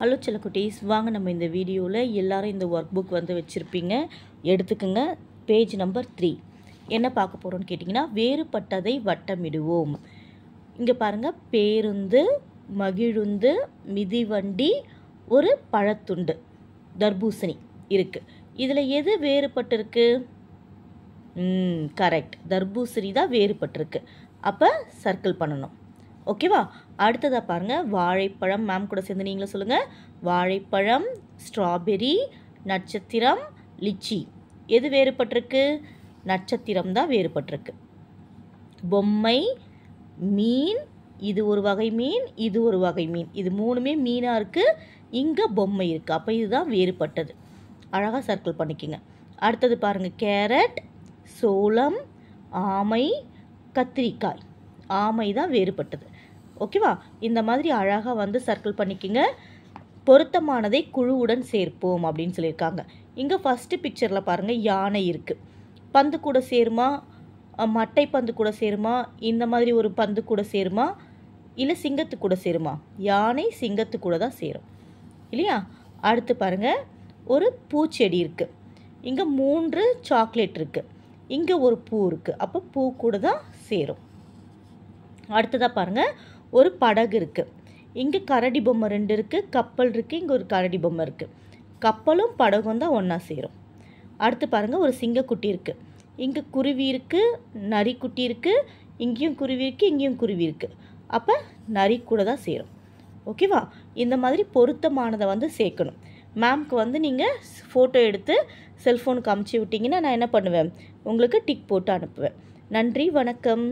Hello செல்லக்குட்டீஸ், வாங்க நம்ம இந்த வீடியோவில் எல்லாரும் இந்த ஒர்க் புக் வந்து வச்சுருப்பீங்க, எடுத்துக்கோங்க. பேஜ் நம்பர் 3 என்ன பார்க்க போகிறோன்னு கேட்டிங்கன்னா, வேறுபட்டதை வட்டமிடுவோம். இங்கே பாருங்கள், பேருந்து, மகிழுந்து, மிதிவண்டி, ஒரு பழத்துண்டு, தர்பூசணி இருக்குது. இதில் எது வேறுபட்டிருக்கு? கரெக்ட், தர்பூசணி தான் வேறுபட்டிருக்கு. அப்போ சர்க்கிள் பண்ணணும். ஓகேவா? அடுத்ததாக பாருங்கள், வாழைப்பழம். மேம் கூட சேர்ந்து நீங்களும் சொல்லுங்கள். வாழைப்பழம், ஸ்ட்ராபெரி, நட்சத்திரம், லிச்சி. எது வேறுபட்டிருக்கு? நட்சத்திரம் தான் வேறுபட்டிருக்கு. பொம்மை, மீன், இது ஒரு வகை மீன், இது ஒரு வகை மீன். இது மூணுமே மீனாக இருக்குது, இங்கே பொம்மை இருக்குது. அப்போ இதுதான் வேறுபட்டது. அழகாக சர்க்கிள் பண்ணிக்கோங்க. அடுத்தது பாருங்கள், கேரட், சோளம், ஆமை, கத்திரிக்காய். ஆமை தான் வேறுபட்டது. ஓகேவா? இந்த மாதிரி அழகாக வந்து சர்க்கிள் பண்ணிக்கோங்க. பொருத்தமானதை குழுவுடன் சேர்ப்போம் அப்படின்னு சொல்லியிருக்காங்க. இங்கே ஃபஸ்ட்டு பிக்சரில் பாருங்கள், யானை இருக்குது. பந்து கூட சேருமா? மட்டை பந்து கூட சேருமா? இந்த மாதிரி ஒரு பந்து கூட சேருமா? இல்லை சிங்கத்து கூட சேருமா? யானை சிங்கத்து கூட தான் சேரும், இல்லையா? அடுத்து பாருங்கள், ஒரு பூச்செடி இருக்குது. இங்கே 3 சாக்லேட் இருக்குது. இங்கே ஒரு பூ இருக்குது. அப்போ பூ கூட தான் சேரும். அடுத்ததாக பாருங்கள், ஒரு படகு இருக்குது. இங்கே கரடி பொம்மை 2 இருக்குது, கப்பல் இருக்குது, இங்கே ஒரு கரடி பொம்மை இருக்குது. கப்பலும் படகும் தான் ஒன்றா சேரும். அடுத்து பாருங்கள், ஒரு சிங்கக்குட்டி இருக்குது. இங்கே குருவி இருக்குது, நரிக்குட்டி இருக்குது, இங்கேயும் குருவி இருக்குது, இங்கேயும் குருவி இருக்குது. அப்போ நரி கூட தான் சேரும். ஓகேவா? இந்த மாதிரி பொருத்தமானதை வந்து சேர்க்கணும். மேம்க்கு வந்து நீங்கள் ஃபோட்டோ எடுத்து செல்ஃபோனுக்கு அமுச்சு விட்டிங்கன்னா நான் என்ன பண்ணுவேன், உங்களுக்கு டிக் போட்டு அனுப்புவேன். நன்றி, வணக்கம்.